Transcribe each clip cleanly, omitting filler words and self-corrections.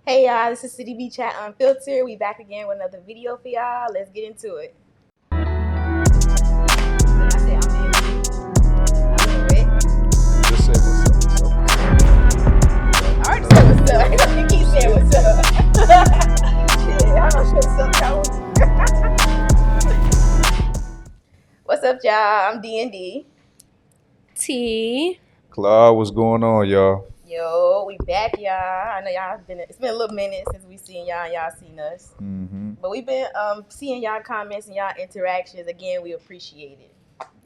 Hey y'all, this is City Be Chat Unfiltered. We back again with another video for y'all. Let's get into it. I say I'm in. I'm in. Just say what's up. I already said what's up. I don't keep saying what's up. Yeah, I don't what's up, y'all. What's up, y'all? I'm D&D. T. Claude, what's going on, y'all? Yo, we back, y'all. I know y'all it's been a little minute since we seen y'all and y'all seen us. Mm-hmm. But we've been seeing y'all comments and y'all interactions. Again, we appreciate it.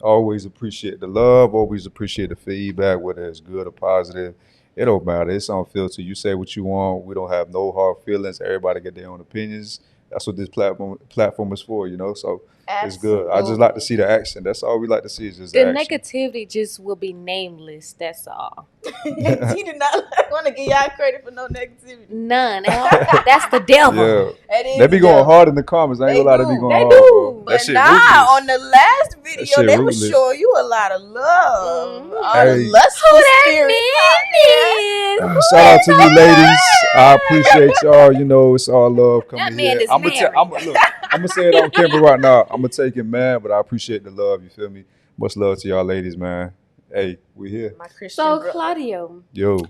Always appreciate the love. Always appreciate the feedback, whether it's good or positive. It don't matter. It's unfiltered. You say what you want. We don't have no hard feelings. Everybody get their own opinions. That's what this platform is for, you know. So it's good. I just like to see the action. That's all we like to see is just The action. negativity just will be nameless. That's all. She did not want to give y'all credit for no negativity. None. That's the devil. Yeah. They be going hard in the comments. I ain't gonna lie, they be going hard. They do. Bro. But on the last video, they were showing you a lot of love. Mm-hmm. All the lustful spirits. Shout out to you ladies. I appreciate y'all. You know, it's all love coming That man here. is I'm married. gonna say it on camera right now. I'm gonna take it, man, but I appreciate the love. You feel me? Much love to y'all ladies, man. Hey, we here. My Christian So, brother. Claudio, Yo.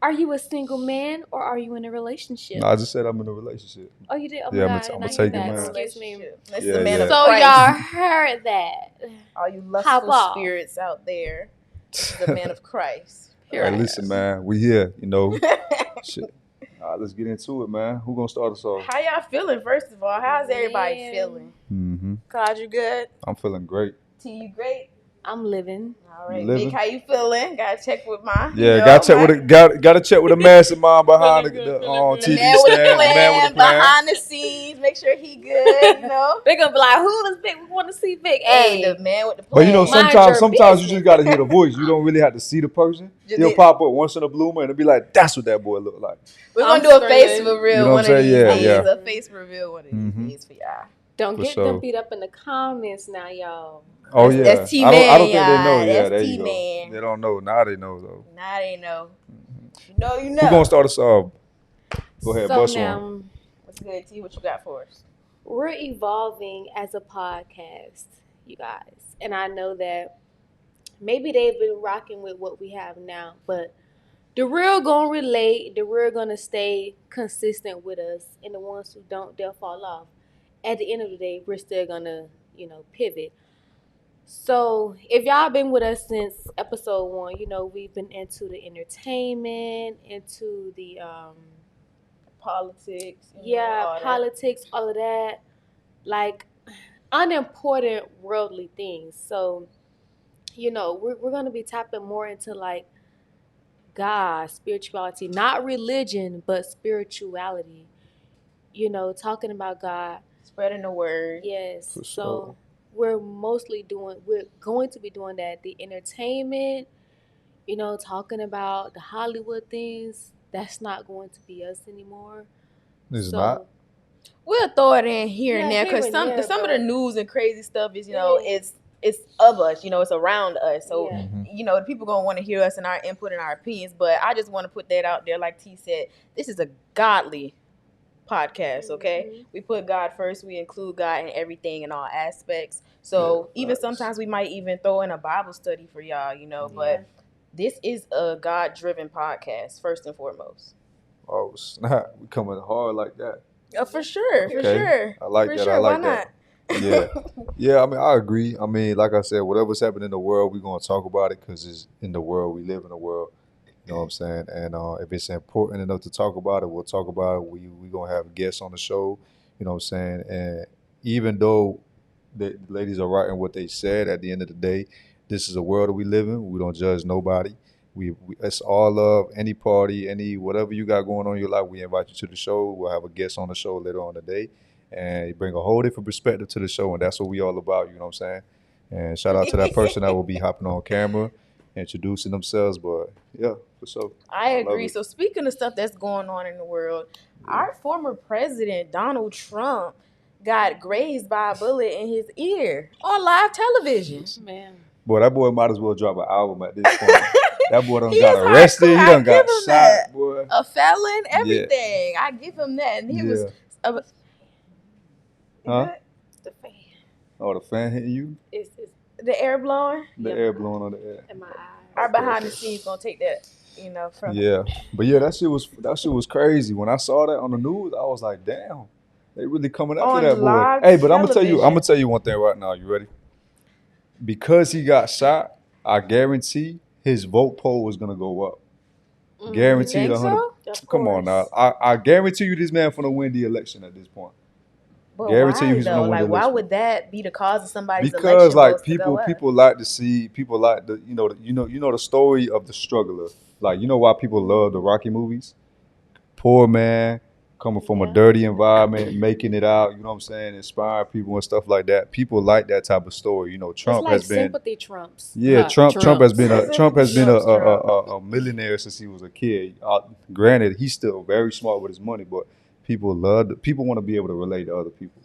are you a single man or are you in a relationship? No, I just said I'm in a relationship. Oh, you did? Oh, Yeah, my I'm God. gonna Now take you're it, back. man. Excuse me. This Yeah, is a man yeah. of So, Christ. y'all heard that. All you lustful spirits out there. This is a man of Christ. Hey, listen, man. We here, you know. Shit. All right, let's get into it, man. Who gonna start us off? How y'all feeling, first of all? How's everybody feeling? Mm-hmm. Claude, you good? I'm feeling great. T, you great? I'm living. All right, Vic, how you feeling? Gotta check with my. Yeah, gotta check with the mastermind behind the TV man stand. The man with the plan. Behind the scenes, make sure he good. You know, They're gonna be like, "Who is Vic? We want to see Vic." Hey, the man with the plan. But you know, sometimes you just gotta hear the voice. You don't really have to see the person. He'll pop up once in a blue moon and be like, "That's what that boy look like." We're gonna do a face reveal you know one of these days. Yeah. A face reveal one of these days for y'all. Don't get them beat up in the comments now, y'all. Oh yeah, that's T-Man, I don't think they know. Yeah, that's there T-Man. you go. They don't know. Now they know though. Now they know. You know. Who gonna start us off? Go ahead, so bust now, one. What's good, T? What you got for us? We're evolving as a podcast, you guys, and I know that maybe they've been rocking with what we have now, but the real gonna relate. The real gonna stay consistent with us, and the ones who don't, they'll fall off. At the end of the day, we're still gonna, pivot. So if y'all been with us since episode 1, we've been into the entertainment, into the politics. Politics, all of that, like unimportant worldly things. So, we're gonna be tapping more into like God, spirituality, not religion, but spirituality. Talking about God, spreading the word. Yes. For sure. So we're going to be doing that. The entertainment, talking about the Hollywood things, that's not going to be us anymore. It's not. We'll throw it in here and there because some of the news and crazy stuff is, it's of us, it's around us. So, the people gonna want to hear us and our input and our opinions. But I just want to put that out there, like T said, this is a godly podcast, okay? We put God first. We include God in everything in all aspects. So even sometimes we might even throw in a Bible study for y'all, but this is a God-driven podcast first and foremost. Oh snap, we coming hard like that. For sure. I like that. I like that. Yeah. I mean, I agree. I mean, like I said, whatever's happening in the world, we're gonna talk about it because it's in the world. We live in the world. You know what I'm saying? And if it's important enough to talk about it, we'll talk about it. We gonna have guests on the show. You know what I'm saying? And even though the ladies are right in what they said, at the end of the day, this is a world that we live in. We don't judge nobody. It's all love. Any party, any whatever you got going on in your life, we invite you to the show. We'll have a guest on the show later on today, and you bring a whole different perspective to the show, and that's what we all about. You know what I'm saying? And shout out to that person that will be hopping on camera, introducing themselves. But yeah, for sure. I agree. So speaking of stuff that's going on in the world, our former president Donald Trump got grazed by a bullet in his ear on live television. Man. Boy, that boy might as well drop an album at this point. That boy done got arrested. He done got shot, boy. A felon, everything. Yeah. I give him that. And he was... Huh? The fan. Oh, the fan hitting you? It's the air blowing? The air blowing on the air. In my eyes. Our behind the scenes gonna take that, from... Yeah. But yeah, that shit was crazy. When I saw that on the news, I was like, damn. They really coming after that boy. Hey, but I'm gonna tell you one thing right now. You ready? Because he got shot, I guarantee his vote poll is gonna go up. Guaranteed 100. So? Come on now. I guarantee you this man finna win the election at this point. But guarantee why, you though? Like, why would that be the cause of somebody's election? Because like people like to see, people like the the story of the struggler. Like, you know why people love the Rocky movies? Poor man coming from a dirty environment, making it out, you know what I'm saying, inspire people and stuff like that. People like that type of story. You know, Trump has been sympathy trumps. Yeah, Trump has been a millionaire since he was a kid. Granted, he's still very smart with his money, but people want to be able to relate to other people.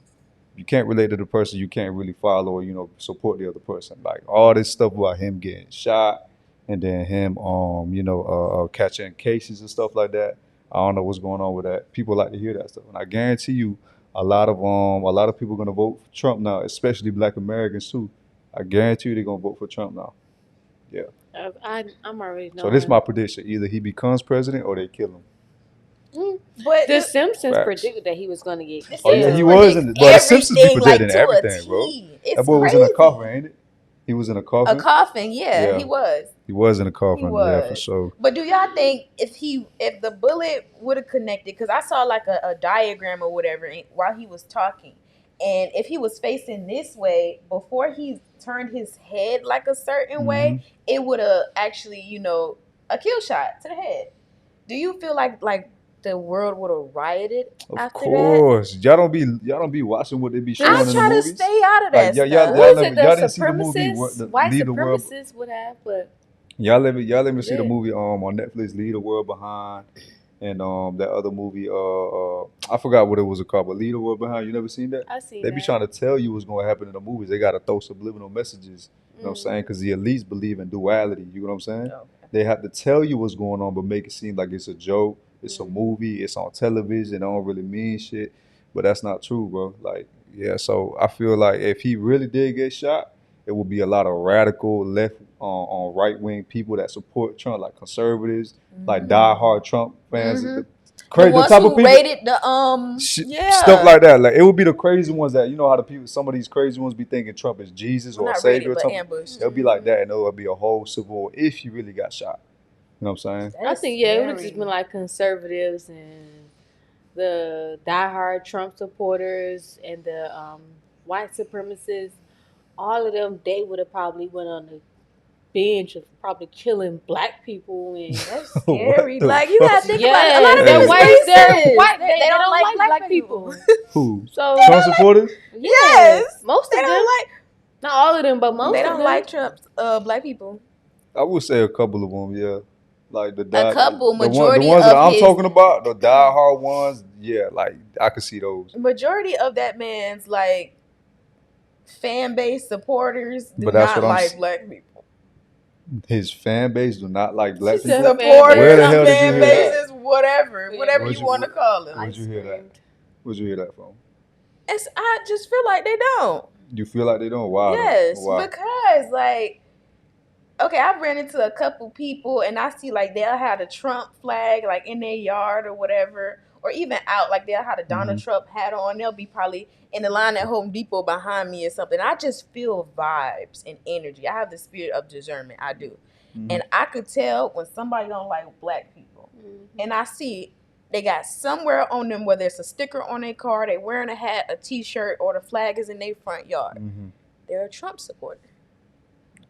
You can't relate to the person you can't really follow or, support the other person. Like all this stuff about him getting shot and then him catching cases and stuff like that. I don't know what's going on with that. People like to hear that stuff. And I guarantee you a lot of people are gonna vote for Trump now, especially Black Americans too. I guarantee you they're gonna vote for Trump now. Yeah. I'm already knowing. So this is my prediction. Either he becomes president or they kill him. But the Simpsons predicted that he was going to get killed. Oh yeah, he was. But the Simpsons be predicting everything, bro. That boy was in a coffin, ain't it? He was in a coffin. A coffin, yeah. He was. He was in a coffin, yeah, for sure. But do y'all think if the bullet would have connected? Because I saw like a diagram or whatever while he was talking, and if he was facing this way before he turned his head like a certain way, it would have actually, a kill shot to the head. Do you feel like the world would have rioted after that? Of course. Y'all don't be watching what they be showing in the movies. I try to stay out of that stuff. Y'all didn't see the movie White supremacists would have, but y'all let me see the movie on Netflix, Leave the World Behind, and that other movie I forgot what it was called, but Leave the World Behind. You never seen that? I seen They be trying to tell you what's going to happen in the movies. They got to throw subliminal messages. You know what I'm saying? Because the elites believe in duality. You know what I'm saying? Okay. They have to tell you what's going on, but make it seem like it's a joke. It's a movie. It's on television. It don't really mean shit. But that's not true, bro. Like, yeah. So I feel like if he really did get shot, it would be a lot of radical left on right wing people that support Trump, like conservatives, like diehard Trump fans. Crazy, the type of people rated the stuff like that. Like it would be the crazy ones that how the people. Some of these crazy ones be thinking Trump is Jesus or a savior or something. It'll be like that, and it'll be a whole civil war if he really got shot. You know what I'm saying? I think it would have just been like conservatives and the diehard Trump supporters and the white supremacists. All of them, they would have probably went on the bench of probably killing black people. And that's scary. Like you gotta think about it. A lot of them white. They don't like black people. Who? So Trump supporters? Yes, most of them. Not all of them, but most of them. They don't like Trump's black people. I would say a couple of them, yeah. Like majority the ones that I'm talking about, the diehard ones, yeah, like I could see those. Majority of that man's like fan base supporters do not like black people. His fan base do not like black people. Supporters, where the hell did you hear bases, that? Whatever you want to call it. Where'd you hear that? Where'd you hear that from? I just feel like they don't. You feel like they don't? Why? Yes, why? Because like. Okay, I've ran into a couple people and I see like they'll have a Trump flag like in their yard or whatever, or even out, like they'll have a Donald Trump hat on. They'll be probably in the line at Home Depot behind me or something. I just feel vibes and energy. I have the spirit of discernment. I do. And I could tell when somebody don't like black people. And I see they got somewhere on them, whether it's a sticker on their car, they wearing a hat, a t-shirt, or the flag is in their front yard. They're a Trump supporter.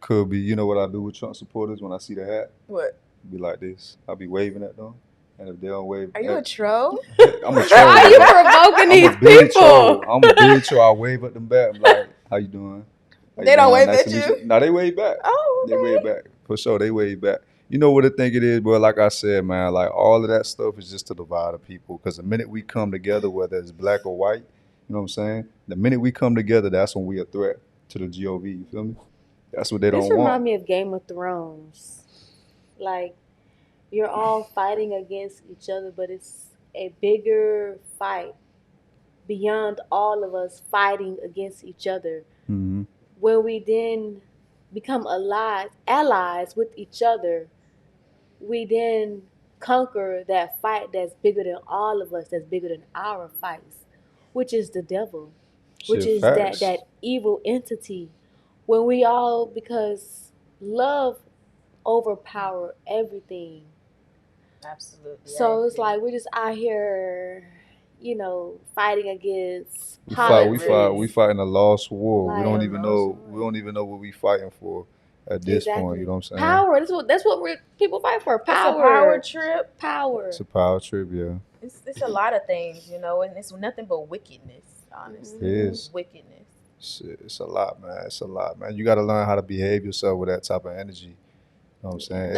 Could be. You know what I do with Trump supporters when I see the hat? What? Be like this. I'll be waving at them. And if they don't wave... Are you a troll? I'm a troll. Why are you provoking these people? I'm a big troll. I wave at them back. I'm like, how you doing? They don't wave at you? No, they wave back. Oh, okay. They wave back. For sure, they wave back. You know what I think it is, bro? Like I said, man, like all of that stuff is just to divide the people. Because the minute we come together, whether it's black or white, you know what I'm saying? The minute we come together, that's when we a threat to the GOV. You feel me? That's what they don't want. This reminds me of Game of Thrones. Like, you're all fighting against each other, but it's a bigger fight beyond all of us fighting against each other. Mm-hmm. When we then become allies with each other, we then conquer that fight that's bigger than all of us, that's bigger than our fights, which is the devil, which Shit, is facts. that evil entity. When we all, because love overpower everything. Absolutely. So it's like we're just out here, fighting against politics. We fighting a lost war. Like, we don't even know what we fighting for at this point. You know what I'm saying? Power. That's what people fight for. Power. It's a power trip. Power. It's a power trip, yeah. It's a lot of things, and it's nothing but wickedness, honestly. It is. Wickedness. It's a lot, man. It's a lot, man. You got to learn how to behave yourself with that type of energy. You know what I'm saying?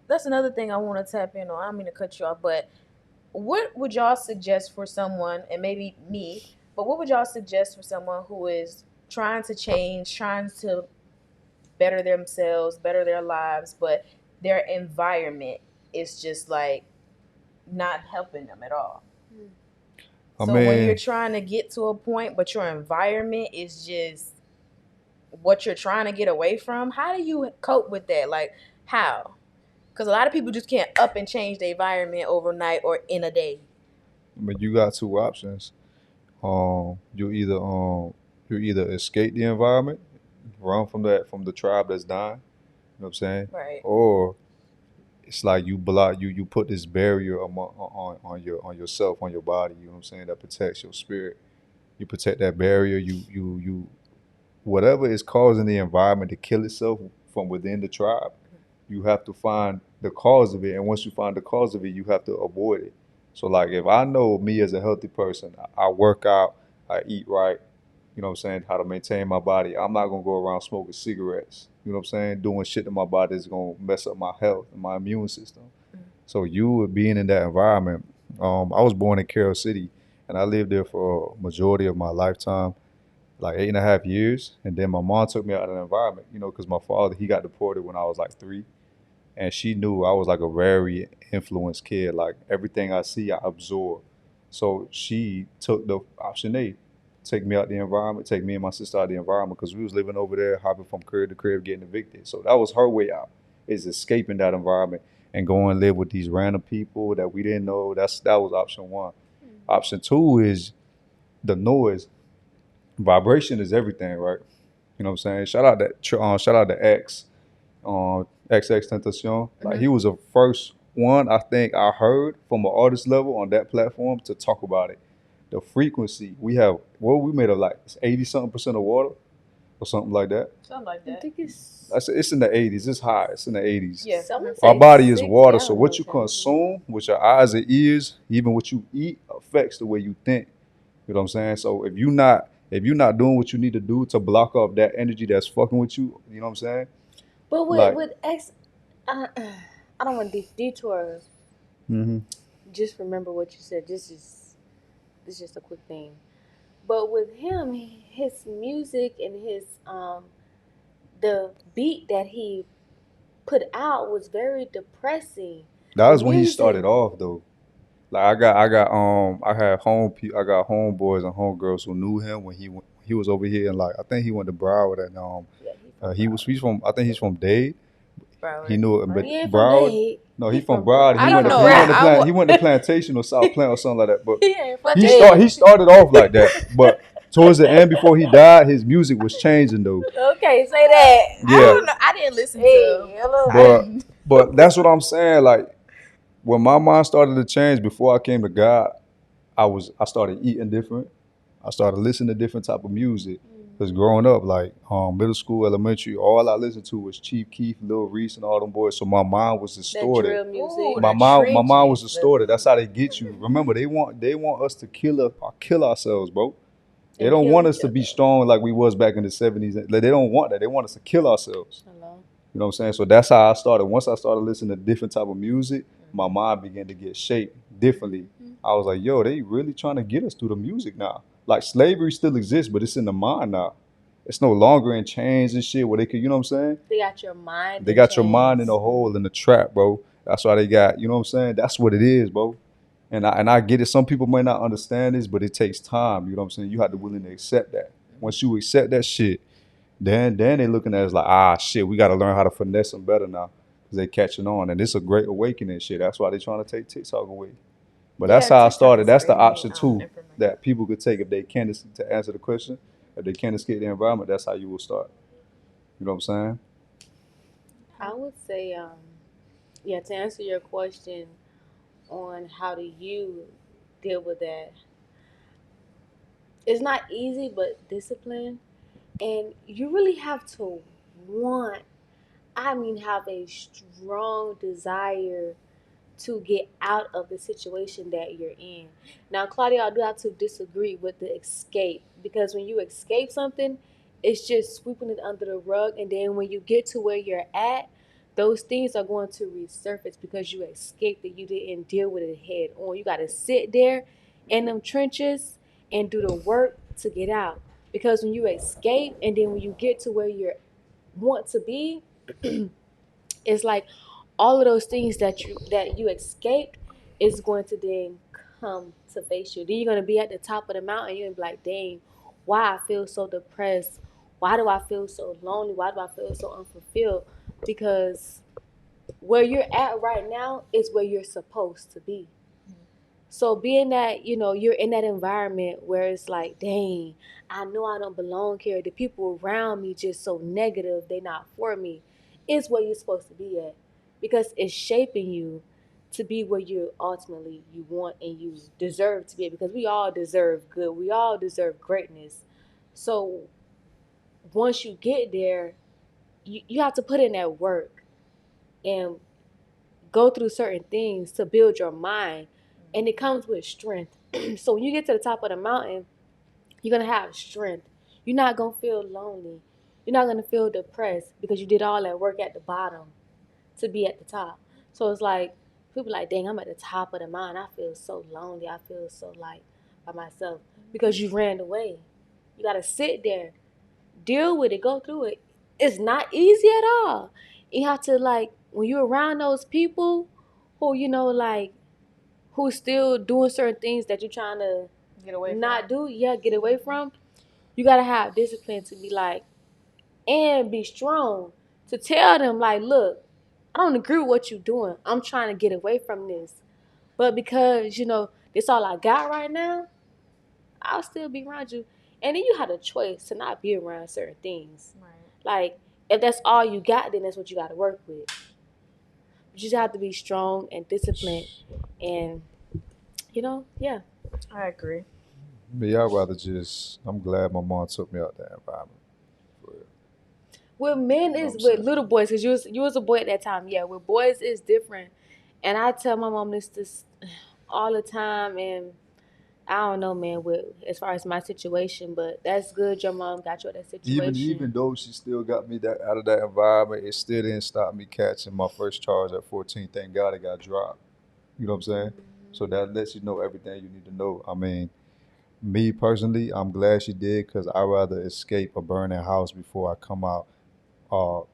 That's another thing I want to tap in on. I don't mean to cut you off, but what would y'all suggest for someone, and maybe me, but what would y'all suggest for someone who is trying to change, trying to better themselves, better their lives, but their environment is just like not helping them at all? When you're trying to get to a point, but your environment is just what you're trying to get away from, how do you cope with that? Like, how? Because a lot of people just can't up and change the environment overnight or in a day. But you got two options. You either escape the environment, run from the tribe that's dying. You know what I'm saying? Right. Or it's like you put this barrier on yourself, on your body. You know what I'm saying? That protects your spirit. You protect that barrier. You whatever is causing the environment to kill itself from within the tribe, you have to find the cause of it. And once you find the cause of it, you have to avoid it. So like if I know me as a healthy person, I work out, I eat right, you know what I'm saying, how to maintain my body, I'm not gonna go around smoking cigarettes, you know what I'm saying, doing shit to my body that's gonna mess up my health and my immune system. So you being in that environment, I was born in Carroll City and I lived there for a majority of my lifetime, like 8.5 years. And then my mom took me out of the environment, because my father, he got deported when I was like 3. And she knew I was like a very influenced kid. Like everything I see, I absorb. So she took the option A, take me out the environment, take me and my sister out the environment, because we was living over there, hopping from crib to crib, getting evicted. So that was her way out, is escaping that environment and going and live with these random people that we didn't know. That was option 1. Option 2 is the noise. Vibration is everything, right? You know what I'm saying? Shout out to X. XX Tentacion. Like he was the first one I think I heard from an artist level on that platform to talk about it. The frequency we have, we made of like 80-something% of water or something like that. Something like that. I think it's in the 80s. It's high. It's in the 80s. Yeah. Our body is water, so what you consume with your eyes and ears, even what you eat, affects the way you think. You know what I'm saying? So if you're not doing what you need to do to block off that energy that's fucking with you, you know what I'm saying? But with X, I don't want to detour. Just remember what you said. This is just a quick thing. But with him, his music and his the beat that he put out was very depressing. That was when he started off, though. Like I got homeboys and homegirls who knew him when he was over here, and like I think he went to Broward, and he's from Dade. Broward. He knew it, but Broward. No, he's from Broward. He went to Plantation or South Plant or something like that. But he started off like that. But towards the end, before he died, his music was changing though. Okay, say that. Yeah. I don't know. I didn't listen to him. But that's what I'm saying. Like when my mind started to change before I came to God, I started eating different. I started listening to different type of music. Because growing up, like middle school, elementary, all I listened to was Chief Keef, Lil Reese, and all them boys. So my mind was distorted. That drill music. My mind was distorted. That's how they get you. Remember, they want us to kill ourselves, bro. They don't want us to be strong like we was back in the 70s. Like, they don't want that. They want us to kill ourselves. Hello. You know what I'm saying? So that's how I started. Once I started listening to different type of music, my mind began to get shaped differently. I was like, yo, they really trying to get us through the music now. Like slavery still exists, but it's in the mind now. it's no longer in chains and shit where they could, you know what I'm saying? They got your mind. They got your mind in a hole, in the trap, bro. That's why they got, you know what I'm saying? That's what it is, bro. And I get it. Some people might not understand this, but it takes time. You know what I'm saying? You have to willing to accept that. Once you accept that shit, then they looking at it like, shit, we got to learn how to finesse them better now because they catching on. And it's a great awakening shit. That's why they trying to take TikTok away. But that's how I started. That's the option too that people could take if they can't, to answer the question, if they can't escape the environment, that's how you will start. You know what I'm saying? I would say, to answer your question on how do you deal with that, it's not easy, but discipline. And you really have to have a strong desire to get out of the situation that you're in. Now, Claudia, I do have to disagree with the escape, because when you escape something, it's just sweeping it under the rug, and then when you get to where you're at, those things are going to resurface because you escaped it. You didn't deal with it head on. You got to sit there in them trenches and do the work to get out. Because when you escape and then when you get to where you want to be, it's like all of those things that you escaped is going to then come to face you. Then you're going to be at the top of the mountain. You're going to be like, dang, why I feel so depressed? Why do I feel so lonely? Why do I feel so unfulfilled? Because where you're at right now is where you're supposed to be. So being that, you're in that environment where it's like, dang, I know I don't belong here. The people around me just so negative, they're not for me. It's where you're supposed to be at. Because it's shaping you to be where you ultimately you want and you deserve to be. Because we all deserve good. We all deserve greatness. So once you get there, you have to put in that work and go through certain things to build your mind. And it comes with strength. So when you get to the top of the mountain, you're going to have strength. You're not going to feel lonely. You're not going to feel depressed because you did all that work at the bottom to be at the top. So it's like, people like, dang, I'm at the top of the mountain. I feel so lonely. I feel so like by myself because you ran away. You got to sit there, deal with it, go through it. It's not easy at all. You have to, like, when you're around those people who, who's still doing certain things that you're trying to get away from, you got to have discipline to be like, and be strong to tell them, like, look, I don't agree with what you're doing. I'm trying to get away from this. But because, this all I got right now, I'll still be around you. And then you have a choice to not be around certain things. Right. Like, if that's all you got, then that's what you got to work with. You just have to be strong and disciplined. And, I agree. Me, I'd rather I'm glad my mom took me out that environment. With men is with little boys, because you was a boy at that time. Yeah, with boys it's different. And I tell my mom this all the time, and I don't know, man, as far as my situation, but that's good your mom got you out of that situation. Even though she still got me out of that environment, it still didn't stop me catching my first charge at 14. Thank God it got dropped. You know what I'm saying? Mm-hmm. So that lets you know everything you need to know. I mean, me personally, I'm glad she did, because I'd rather escape a burning house before I come out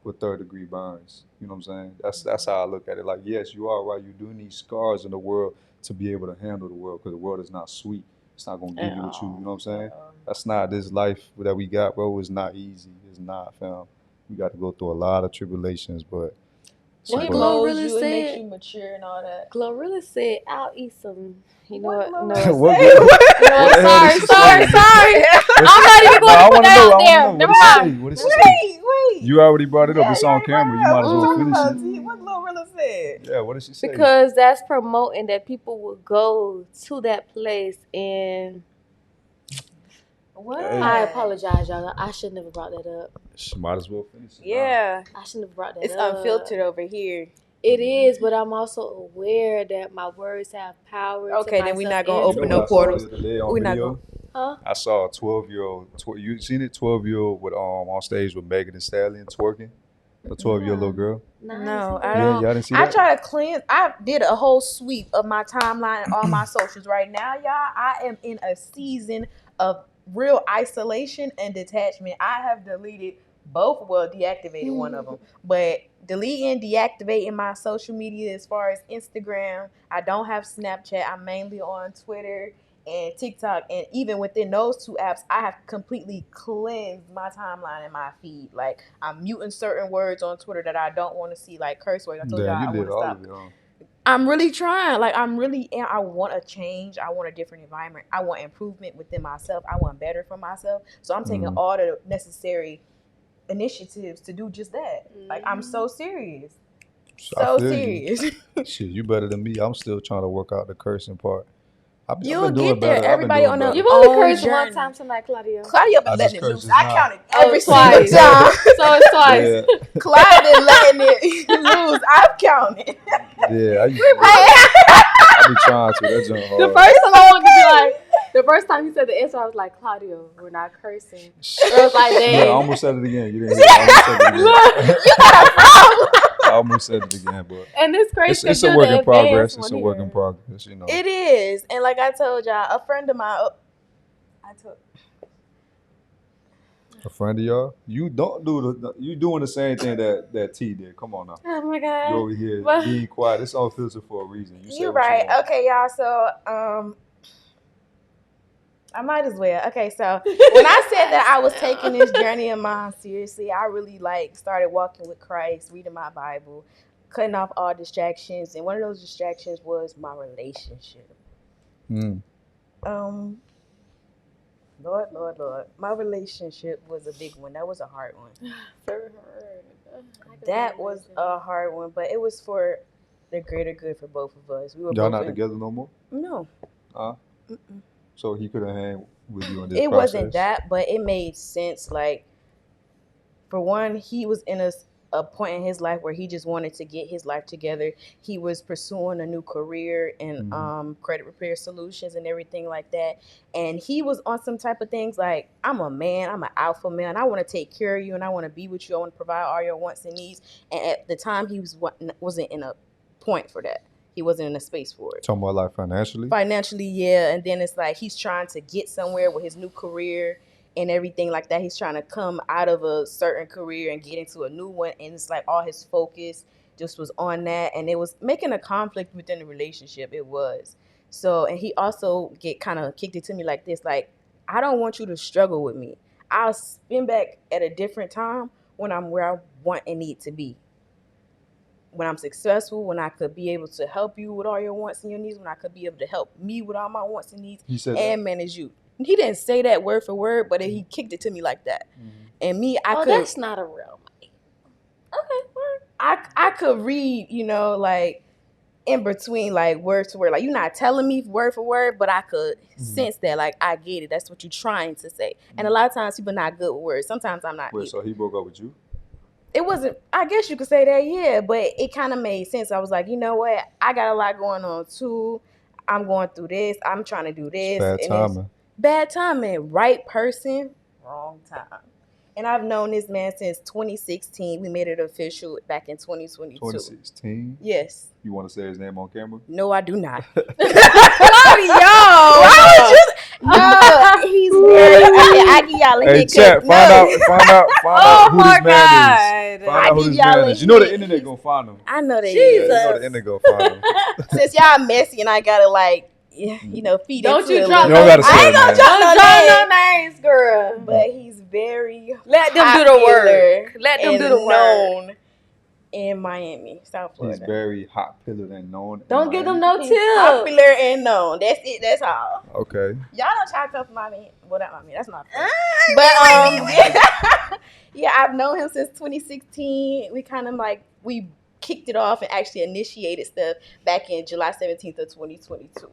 with third-degree burns. You know what I'm saying? That's how I look at it. Like, yes, you are right. You do need scars in the world to be able to handle the world, because the world is not sweet. It's not going to give you what you know what I'm saying? That's not this life that we got, bro. It's not easy. It's not, fam. We got to go through a lot of tribulations, but what Glorilla said, it makes you mature and all that. Glorilla said, "I'll eat some." You know what? No, sorry. I'm not even going to put that out there. Never mind. What did she say? Wait. You already brought it up. It's on camera. You might as well finish it. What Glorilla said? Yeah, what did she say? Because that's promoting that people will go to that place and. What? I apologize, y'all. I should never brought that up. She might as well finish it. Yeah. I shouldn't have brought that up. It's unfiltered over here. It is, but I'm also aware that my words have power. Okay, then we're not going to open no portals. We're not going to. Huh? I saw a 12-year-old. You seen it? 12-year-old with on stage with Megan Thee Stallion twerking. A 12-year-old little girl. No, I don't. Y'all didn't see that? I try to cleanse. I did a whole sweep of my timeline and all my socials right now, y'all. I am in a season of real isolation and detachment. I have deleted both, well, deactivated one of them, but deleting, deactivating my social media as far as Instagram. I don't have Snapchat. I'm mainly on Twitter and TikTok, and even within those two apps, I have completely cleansed my timeline and my feed. Like, I'm muting certain words on Twitter that I don't want to see, like curse words. I told y'all I want to stop. I'm really trying. Like, I want a change. I want a different environment. I want improvement within myself. I want better for myself. So I'm taking all the necessary initiatives to do just that. Like, I'm so serious. So serious. Shit, you better than me. I'm still trying to work out the cursing part. You'll get there. Everybody on the You've only cursed one time tonight, Claudia. Claudia been letting it loose. I counted every single time. So it's twice. Yeah. Claudia been letting it loose. I've counted. Yeah, I be trying to. That's hard. The first time I wanted to be like, the first time he said the answer, I was like, Claudio, we're not cursing. I was like, dang. Yeah, I almost said it again. You didn't hear it. Look, you got a problem. I almost said it again, but and it's crazy. It's a work in progress. It's a work in progress, you know. It is, and like I told y'all, a friend of mine. A friend of y'all? You don't do you doing the same thing that T did. Come on now. Oh my God. You over here being quiet. It's Unfiltered for a reason. You're right. Okay, y'all. So I might as well. Okay, so when I said that I was taking this journey of mine seriously, I really started walking with Christ, reading my Bible, cutting off all distractions, and one of those distractions was my relationship. Lord, my relationship was a big one. That was a hard one. Very hard. That was a hard one, but it was for the greater good for both of us. We were y'all not together no more? No. So he could have hang with you in this process? It wasn't that, but it made sense. Like, for one, he was in a point in his life where he just wanted to get his life together. He was pursuing a new career in credit repair solutions and everything like that. And he was on some type of things like, I'm a man, I'm an alpha male, and I want to take care of you, and I want to be with you. I want to provide all your wants and needs. And at the time, he wasn't in a point for that. He wasn't in a space for it. Talking about like financially? Financially, yeah. And then it's like he's trying to get somewhere with his new career and everything like that. He's trying to come out of a certain career and get into a new one. And it's like all his focus just was on that. And it was making a conflict within the relationship. It was. So, and he also kind of kicked it to me like this. Like, I don't want you to struggle with me. I'll spin back at a different time when I'm where I want and need to be. When I'm successful, when I could be able to help you with all your wants and your needs, when I could be able to help me with all my wants and needs and manage you. He didn't say that word for word, but he kicked it to me like that. And me, I could. That's not a real mic. Okay, I could read, like in between, like word to word. Like, you're not telling me word for word, but I could sense that. Like, I get it. That's what you're trying to say. And a lot of times people are not good with words. Sometimes I'm not. Wait, so he broke up with you? It wasn't, I guess you could say that, yeah, but it kind of made sense. I was like, you know what? I got a lot going on too. I'm going through this. I'm trying to do this. Bad timing. Right person, wrong time. And I've known this man since 2016. We made it official back in 2022. 2016? Yes. You want to say his name on camera? No, I do not. No, he's very. I give y'all a hint. Hey, chat, find out who this man is. Find out who this man is. You know the internet gonna find him. I know they is. You know the internet gonna find him. Since y'all messy and I gotta feed Don't you drop no names. I ain't gonna drop no names, girl. But he's very let them do the work. Let them do the work. In Miami, South Florida. He's very hot pillared and known. Don't give them no tip. Popular and known. That's it. That's all. Okay. Y'all don't try to come from Miami. Well, not Miami. That's not. But yeah, I've known him since 2016. We kind of we kicked it off and actually initiated stuff back in July 17th of 2022.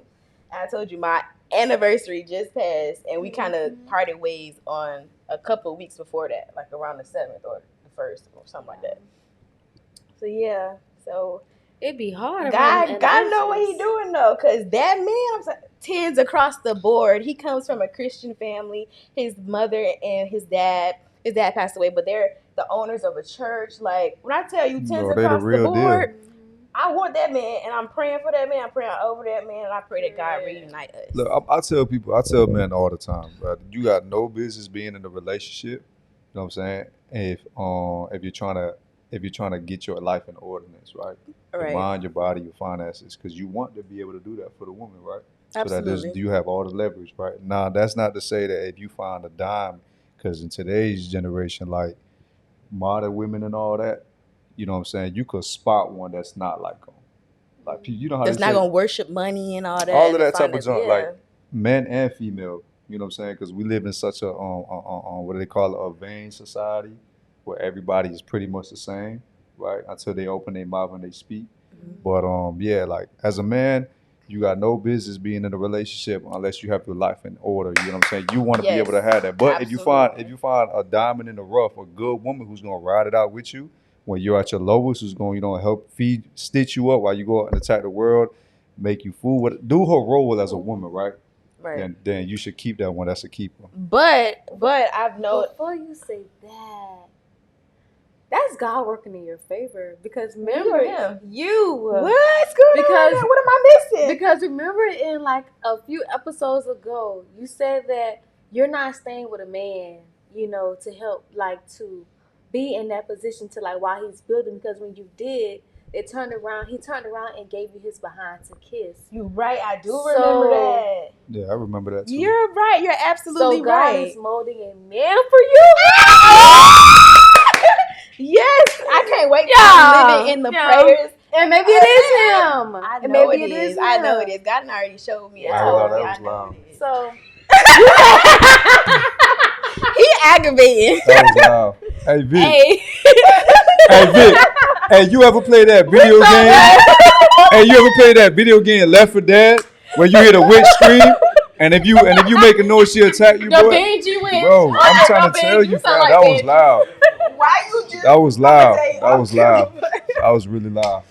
And I told you my anniversary just passed, and we kind of parted ways on a couple of weeks before that, like around the 7th or the 1st or something like that. So yeah, it'd be hard. God know what he doing though, cause that man, tens across the board. He comes from a Christian family. His mother and his dad passed away, but they're the owners of a church. Like, when I tell you, tens across the board, I want that man, and I'm praying for that man. I'm praying over that man, and I pray that God reunite us. Look, I tell men all the time, bro, you got no business being in a relationship. You know what I'm saying? If you're trying to get your life in ordinance, right? Your mind, your body, your finances, because you want to be able to do that for the woman, right? Absolutely. So that you have all the leverage, right? Now, that's not to say that if you find a dime, because in today's generation, like modern women and all that, you know what I'm saying, you could spot one that's not like them. Like, you know how that's they not say, gonna worship money and all that. all of that type of junk, like men and female. You know what I'm saying? Because we live in such a what do they call it, a vain society, where everybody is pretty much the same, right? Until they open their mouth and they speak. But yeah, like as a man, you got no business being in a relationship unless you have your life in order. You know what I'm saying? You want to be able to have that. But absolutely. if you find a diamond in the rough, a good woman who's gonna ride it out with you when you're at your lowest, who's going, help stitch you up while you go out and attack the world, make you fool, do her role as a woman, right? Right. Then you should keep that one. That's a keeper. But I've known. Before you say that, that's God working in your favor, because remember you. What's going on? What am I missing? Because remember, in like a few episodes ago, you said that you're not staying with a man, to help, like, to be in that position to, like, while he's building, because when you did, he turned around and gave you his behind to kiss. You're right. I do remember that. Yeah, I remember that too. You're right. You're absolutely right. So God is molding a man for you. Yes, I can't wait to live in the prayers. And maybe it is him. I know it is. I know it is. God already showed me. I know that was loud. So he aggravating. That was loud. Hey Vic. Hey Vic. Hey, you ever play that video game? Hey, you ever play that video game Left 4 Dead where you hear the witch scream? And if you make a noise, she attack you, bro. Bro, I'm trying to tell you, fam, that was loud. Why you just? That was loud. That was loud. That was really loud.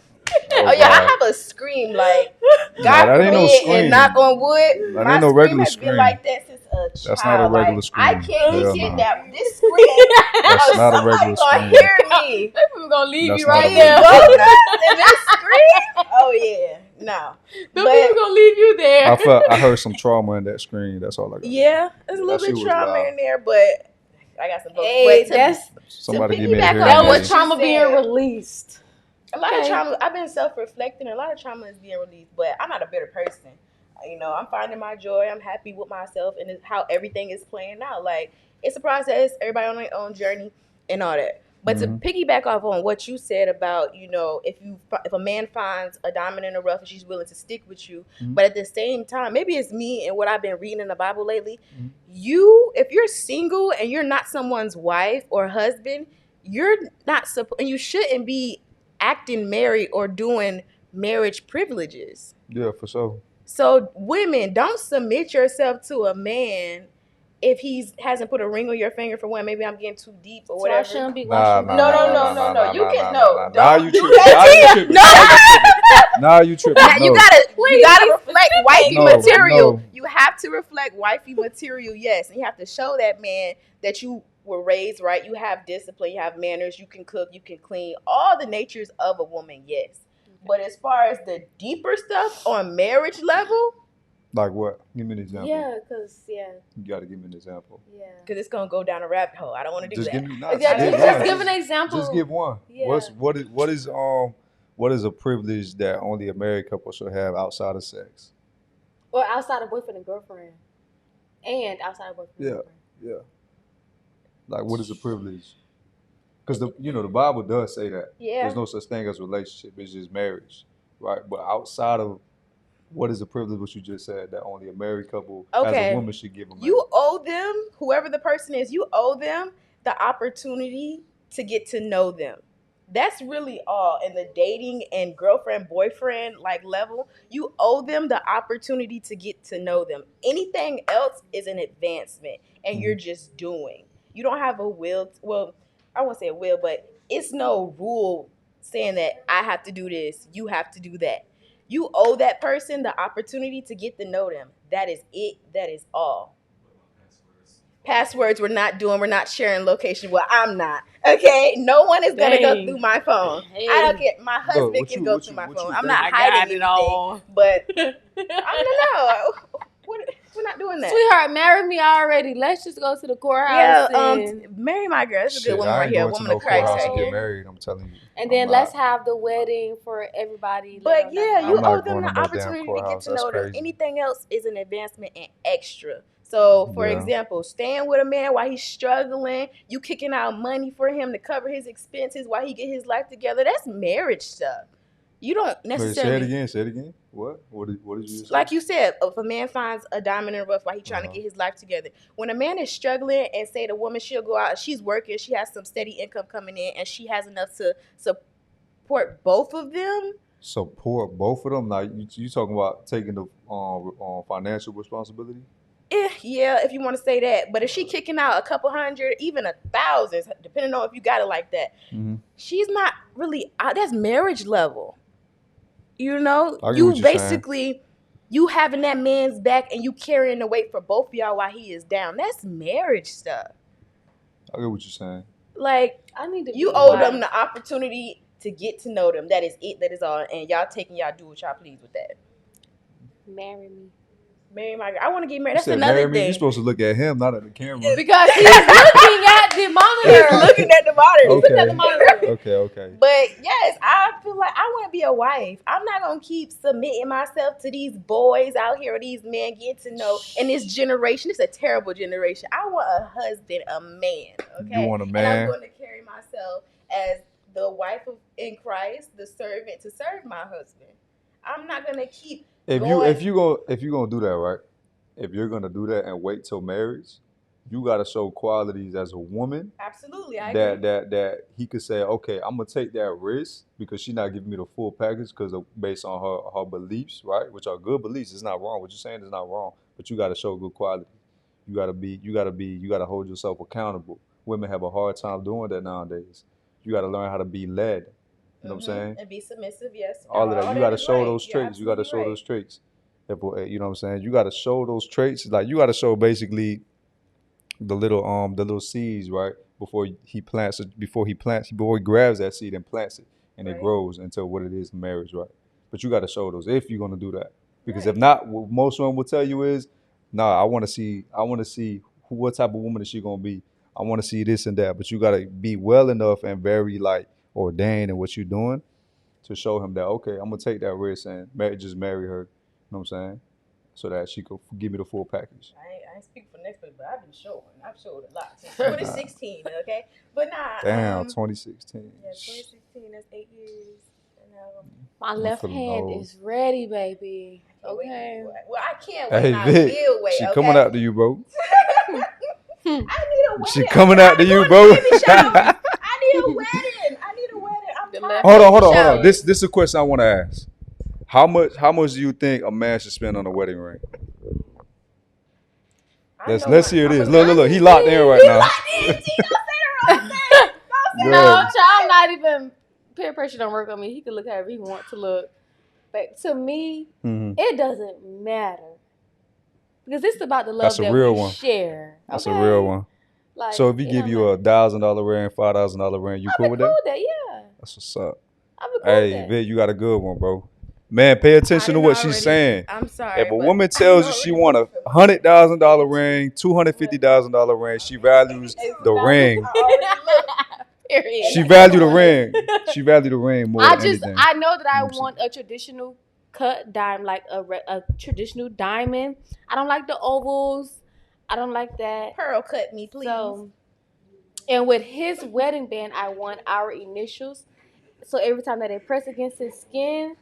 Oh yeah, I have a scream like God that ain't no forbid, scream. And knock on wood. That ain't no regular scream. Been like that since a child. That's not a regular scream. I can't get that. This scream. That's not a regular scream. Gonna hear me. People gonna leave That's you right there. And this scream. Oh yeah, no. People gonna leave you there. I heard some trauma in that scream. That's all I got. Yeah, there's a little bit of trauma in there, but I got some. Somebody give me a hearing aid. That was trauma being released. A lot of trauma. I've been self-reflecting. A lot of trauma is being released, but I'm not a bitter person. I'm finding my joy. I'm happy with myself and how everything is playing out. Like, it's a process. Everybody on their own journey and all that. But to piggyback off on what you said about, if a man finds a diamond in the rough and she's willing to stick with you, but at the same time, maybe it's me and what I've been reading in the Bible lately. If you're single and you're not someone's wife or husband, you're not and you shouldn't be acting married or doing marriage privileges. Yeah, for sure. So women, don't submit yourself to a man if he hasn't put a ring on your finger for one. Maybe I'm getting too deep or whatever. So I shouldn't be No. You can no. Now you tripping. Now you tripping. You gotta reflect wifey material. You have to reflect wifey material, yes. And you have to show that man that you were raised right. You have discipline. You have manners. You can cook. You can clean. All the natures of a woman, yes. But as far as the deeper stuff on marriage level. Like what? Give me an example. Yeah, because, You got to give me an example. Yeah. Because it's going to go down a rabbit hole. I don't want to do that. Just give an example. Just give one. Yeah. What is a privilege that only a married couple should have outside of sex? Or outside of boyfriend and girlfriend. And outside of boyfriend and girlfriend. Yeah. Like, what is a privilege? Because the Bible does say that. Yeah. There's no such thing as a relationship. It's just marriage, right? But outside of what is a privilege, what you just said, that only a married couple as a woman should give a man? You owe them, whoever the person is, you owe them the opportunity to get to know them. That's really all. In the dating and girlfriend, boyfriend level, you owe them the opportunity to get to know them. Anything else is an advancement, and you're just doing. You don't have a will. Well, I won't say a will, but it's no rule saying that I have to do this, you have to do that. You owe that person the opportunity to get to know them. That is it. That is all. Passwords we're not sharing location. Well, I'm not. Okay? No one is going to go through my phone. Hey. I don't care. My husband can go through my phone. I'm not hiding anything. All. But I don't know. We're not doing that. Sweetheart, marry me already. Let's just go to the courthouse. Yeah, marry my girl. That's a good woman right here. Woman of Christ right here. Get married, I'm telling you. And then let's have the wedding for everybody. But yeah, you owe them the opportunity to get to know them. Anything else is an advancement and extra. So, for example, staying with a man while he's struggling, you kicking out money for him to cover his expenses while he get his life together. That's marriage stuff. You don't necessarily. Say it again. What did you say? Like you said, if a man finds a diamond in the rough while he's trying to get his life together. When a man is struggling and say the woman, she'll go out, she's working, she has some steady income coming in, and she has enough to support both of them. Support both of them? Now, you talking about taking the financial responsibility? Yeah, if you want to say that. But if she kicking out a couple hundred, even 1,000, depending on if you got it like that, she's not really, that's marriage level. You know, you basically, you having that man's back and you carrying the weight for both of y'all while he is down. That's marriage stuff. I get what you're saying. Like, you owe them the opportunity to get to know them. That is it. That is all. And y'all do what y'all please with that. Marry me. Marry my girl. I want to get married. That's another thing. You're supposed to look at him, not at the camera. Because he's looking at the monitor. He's looking at the monitor. Okay. At the monitor. Okay. But yes, I feel like I want to be a wife. I'm not going to keep submitting myself to these boys out here or these men getting to know. And this generation, it's a terrible generation. I want a husband, a man. Okay. You want a man? And I'm going to carry myself as the wife in Christ, the servant to serve my husband. I'm not going to keep. If you're gonna do that, right? If you're gonna do that and wait till marriage, you gotta show qualities as a woman. Absolutely, I agree. That he could say, okay, I'm gonna take that risk because she's not giving me the full package based on her beliefs, right? Which are good beliefs. It's not wrong. What you're saying is not wrong, but you gotta show good quality. You gotta hold yourself accountable. Women have a hard time doing that nowadays. You gotta learn how to be led. You know what I'm saying? And be submissive, yes. All of that. You got to show those traits. You got to show those traits. You know what I'm saying? You got to show those traits. Like, you got to show basically the little seeds, right? Before he grabs that seed and plants it, and it grows into what it is in marriage, right? But you got to show those if you're going to do that. Because if not, what most women will tell you is, nah, I want to see what type of woman is she going to be. I want to see this and that. But you got to be well enough and very ordained in what you're doing to show him that, okay, I'm gonna take that risk and just marry her. You know what I'm saying? So that she could give me the full package. I ain't speaking for next week, but I've been showing. I've showed a lot since 2016. Okay, but nah. Damn, 2016. Yeah, 2016. That's 8 years. My left hand is ready, baby. Okay. Well, I can't wait. I will wait. She coming out to you, bro. I need a wedding. She coming out to you, bro. I need a wedding. Hold on. This is a question I want to ask. How much do you think a man should spend on a wedding ring? Let's see what it is. Look. He locked in right now. No, child, not even peer pressure don't work on me. He can look however he wants to look. But to me, it doesn't matter. Because it's about the love that we share. That's a real one. Like, so if he give you $1,000 ring, $5,000 ring, you cool with that? Cool with that, yeah. That's what's up. I'll be cool with that. Vic, you got a good one, bro. Man, pay attention to what she's saying. I'm sorry. If a woman tells you she want a $100,000 ring, $250,000 ring, she values the ring. Period. She value the ring. She value the ring more than anything. I know that I want a traditional cut diamond, like a traditional diamond. I don't like the ovals. I don't like that. Pearl cut me, please. So, and with his wedding band, I want our initials. So every time that they press against his skin,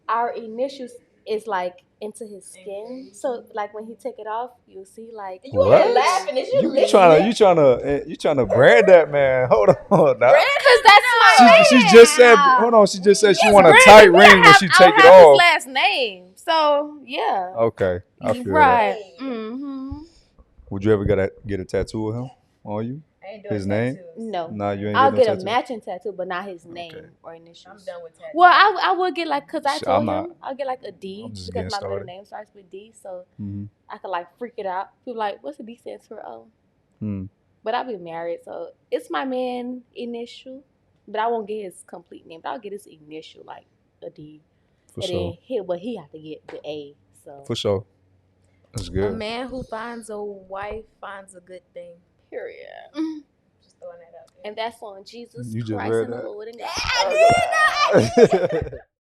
our initials is like into his skin. So like when he take it off, you'll see like you ain't laughing. Is you trying to brand that man? Hold on, now. Because that's my she just said. Hold on. She just said she want a tight ring when she take it off. His last name. So yeah. Okay, I feel right. That. Mm-hmm. Would you ever get a tattoo of him on you? His name? Tattoos. No. Nah, you ain't. I'll get tattoo? A matching tattoo, but not his name or initials. I'm done with tattoos. Well, I will get like, cause I told him I'll get like a D because my middle name starts with D, so I could like freak it out. People like, what's the D stands for? Oh, But I've been married, so it's my man initial. But I won't get his complete name. But I'll get his initial, like a D. For sure. But he have to get the A. So for sure. That's good. A man who finds a wife finds a good thing. Period. Just throwing that out there. And that's on Jesus You just Christ read and the that? Lord and God. I did not.